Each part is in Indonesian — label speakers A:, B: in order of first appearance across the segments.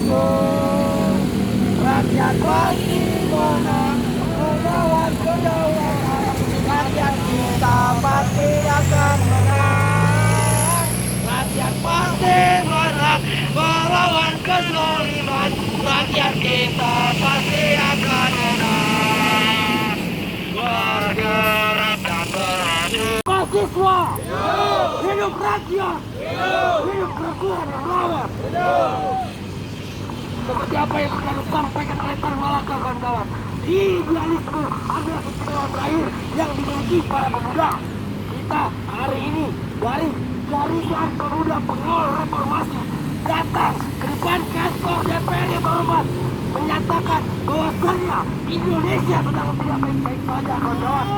A: dukung. Rakyat pasti menang melawan kedaulatan. Rakyat kita pasti akan menang. Rakyat pasti menang melawan kezaliman. Rakyat kita pasti akan menang. Bergerak dan beradu. Mahasiswa, hidup rakyat, hidup kerukuhan dan lawan. Seperti apa yang sudah disampaikan oleh Tan Malaka, kawan-kawan, idealisme adalah kekuatan terakhir yang dimiliki para pemuda. Kita hari ini dari barisan pemuda pengawal reformasi datang ke depan kantor DPR yang terhormat menyatakan bahwasannya Indonesia sedang tidak baik-baik saja, kawan-kawan.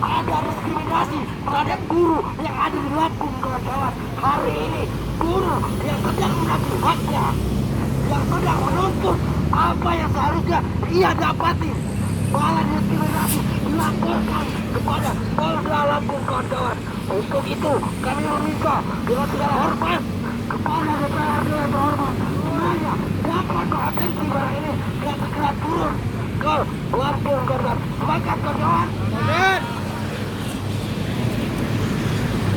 A: Ada diskriminasi terhadap guru yang ada di Lampung, kawan-kawan. Hari ini guru yang sedang menagih haknya, yang sedang menuntut apa yang seharusnya ia dapati, malah diskriminasi dilaporkan kepada Polda Lampung, kawan-kawan. Untuk itu kami meminta dengan segala hormat kepada DPRD yang terhormat semuanya dapat mengatensi barang ini dan segera turun ke Lampung, kawan-kawan. Semangat, kawan-kawan.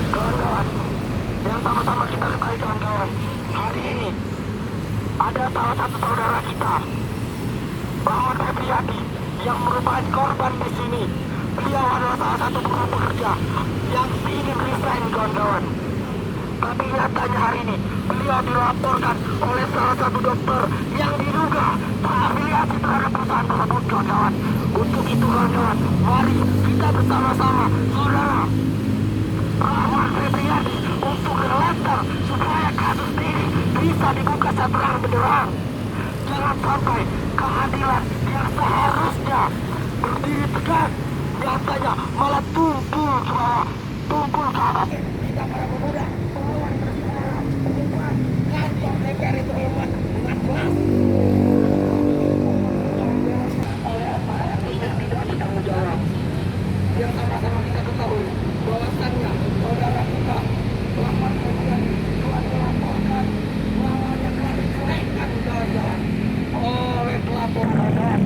A: Kawan-kawan, yang sama-sama kita ketahui, kawan-kawan, hari ini ada salah satu saudara kita, Muhammad Febriadi, yang merupakan korban di sini. Beliau adalah salah satu buruh pekerja yang ingin resign, kawan-kawan. Tapi nyatanya hari ini beliau dilaporkan oleh salah satu dokter yang diduga terafiliasi terhadap perusahaan tersebut, kawan-kawan. Untuk itu, kawan-kawan, mari kita bersama-sama, saudara Muhammad Febriadi, untuk melatar supaya kasus ini bisa dibuka seterang benderang. Jangan sampai keadilan yang seharusnya berdiri tegak nyatanya malah tumpul ke bawah, tumpul ke atas. Kita para pemuda melawan perjuangan pengukuhan kantor DPR itu hormat dengan kelas oleh aparat yang tidak bertanggung jawab. Yang sama-sama kita ketahui bahwasannya saudara kita Muhammad Febriadi telah dilaporkan bahwanya telah diceraikan, kawan-kawan, oleh pelapor, kawan-kawan.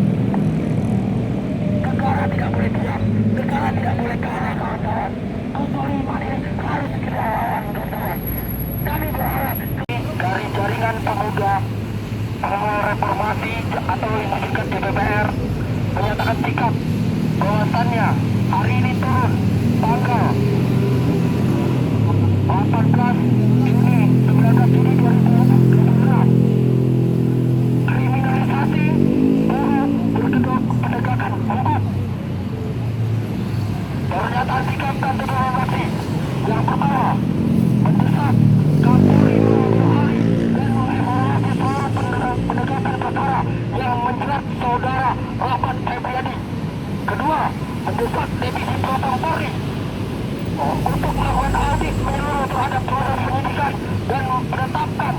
A: Negara tidak boleh diam, negara tidak boleh kalah, kawan-kawan. Kezaliman ini harus segera lawan, kawan-kawan. Kami berharap dari jaringan pemuda pengawal reformasi atau yang disingkat DPR menyatakan sikap bahwasannya hari ini turun tanggal 18 Juni 19 Juni 2016 kriminalisasi buruh berkedok penegakan hukum. Pernyataan sikap kantor reformasi yang pertama mendesak Kapolri mengambil dan mengevaluasi seluruh penegakan perkara yang menjerat saudara Muhammad Febriadi. Kedua, mendesak Divisi Propam Polri untuk melakukan audit menyeluruh terhadap proses penyidikan dan menetapkan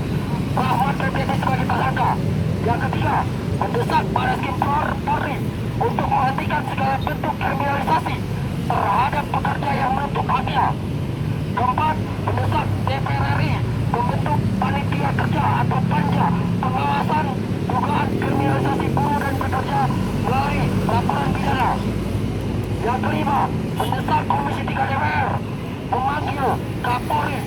A: Muhammad Febriadi sebagai tersangka. Yang ketiga, mendesak Barreskrim Polri untuk menghentikan segala bentuk kriminalisasi terhadap pekerja yang menuntut haknya. Keempat, mendesak DPR RI membentuk panitia kerja atau panja pengawasan dugaan kriminalisasi buruh dan pekerja melalui laporan pidana. Yang kelima, mendesak Komisi 3 DPR memanggil Kapolri,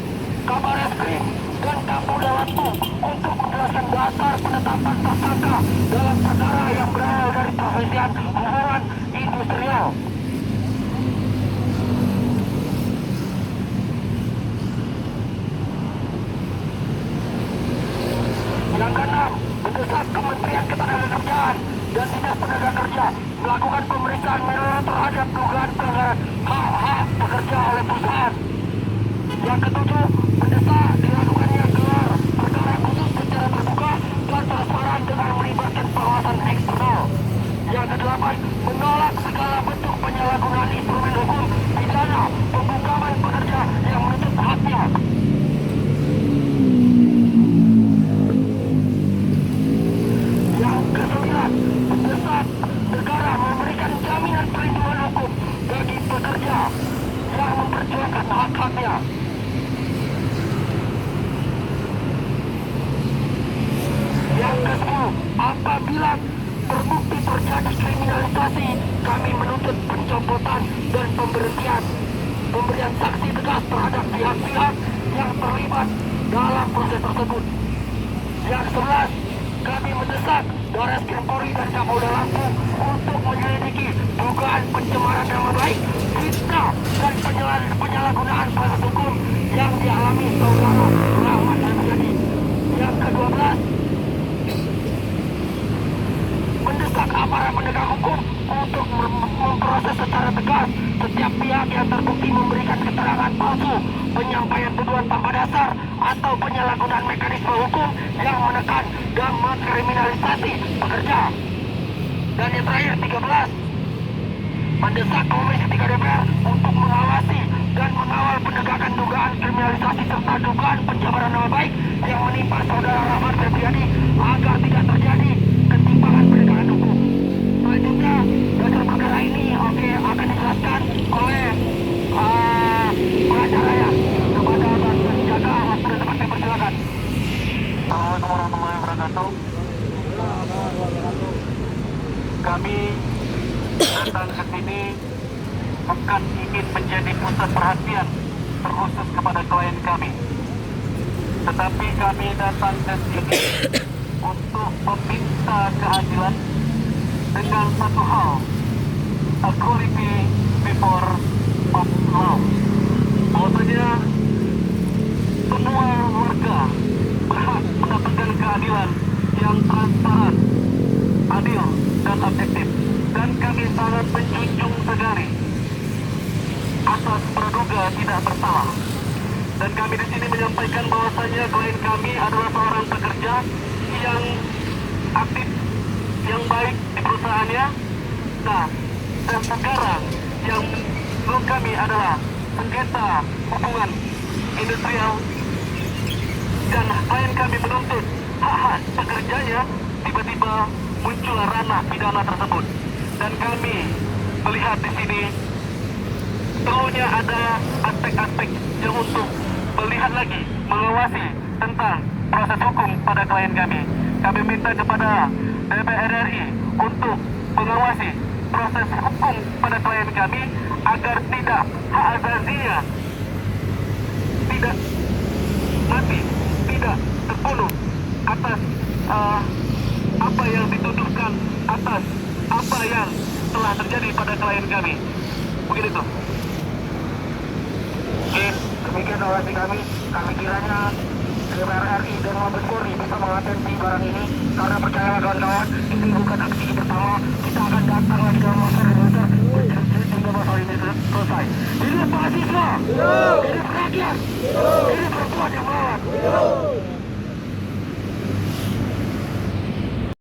A: Kabarreskrim, dan Kapolda Lampung untuk menjelaskan dasar penetapan tersangka dalam perkara yang berawal dari perselisihan hubungan industrial. Yang keenam, mendesak Kementerian Ketenagakerjaan dan Dinas Tenaga Kerja melakukan pemeriksaan menyeluruh terhadap dugaan pelanggaran hak-hak pekerja oleh perusahaan. Yang ketujuh, mendesak dilakukannya gelar perkara khusus secara terbuka dan transparan dengan melibatkan pengawasan eksternal. Yang kedelapan, menolak segala bentuk penyalahgunaan instrumen hukum pidana pembukaan pekerja yang menuntut haknya. Yang kesembilan, mendesak negara memberikan jaminan perlindungan hukum bagi pekerja yang memperjuangkan hak-haknya. dan diskriminalisasi, kami menuntut pencopotan dan pemberian sanksi tegas terhadap pihak-pihak yang terlibat dalam proses tersebut. Yang 11, kami mendesak Barreskrim Polri dan Kapolda Lampung untuk menyelidiki dugaan pencemaran nama baik, fitnah dan penyalahgunaan proses hukum yang dialami saudara Rahmat Arifin. Yang ke-12, mendesak aparat penegak hukum untuk memproses secara tegas setiap pihak yang terbukti memberikan keterangan palsu, penyampaian tuduhan tanpa dasar, atau penyalahgunaan mekanisme hukum yang menekan dan mengkriminalisasi pekerja. Dan yang terakhir 13, mendesak Komisi 3 DPR untuk mengawasi dan mengawal penegakan dugaan kriminalisasi serta dugaan pencemaran nama baik yang menimpa saudara Rahmat Febriadi agar tidak terjadi ketimpangan penegakan hukum. Selanjutnya, dasar perkara ini akan dijelaskan oleh pengacara ya kepada Bang Jaga. Waktu dan tempat saya persilakan.
B: Assalamualaikum warahmatullahi wabarakatuh. Kami datang ke sini bukan ingin menjadi pusat perhatian terkhusus kepada klien kami, tetapi kami datang ke sini untuk meminta keadilan dengan satu hal, equality before law. Bahwasanya semua warga berhak mendapatkan keadilan yang transparan, adil, dan objektif. Dan kami sangat menjunjung sekali asas praduga tidak bersalah. Dan kami di sini menyampaikan bahwasanya klien kami adalah seorang pekerja yang aktif, yang baik di perusahaannya. Nah, dan sekarang yang menurut kami adalah sengketa hubungan industrial, dan klien kami menuntut hak-hak pekerjanya, tiba-tiba muncul ranah pidana tersebut. Dan kami melihat di sini perlunya ada aspek-aspek yang untuk melihat lagi, mengawasi tentang proses hukum pada klien kami. Kami minta kepada DPR RI untuk mengawasi proses hukum pada klien kami agar tidak hak asasinya tidak mati, tidak terbunuh atas apa yang dituduhkan, atas apa yang telah terjadi pada klien kami. Begitu.
A: Oke, demikian orasi kami. Kami kiranya DPR RI dan Mabes Polri bisa mengatensi barang ini, karena percaya kawan-kawan, ini bukan aksi bersama. Kita akan datang lagi dalam masa Indonesia hingga masalah ini selesai. Hidup mahasiswa, hidup rakyat, hidup perempuan yang melawan.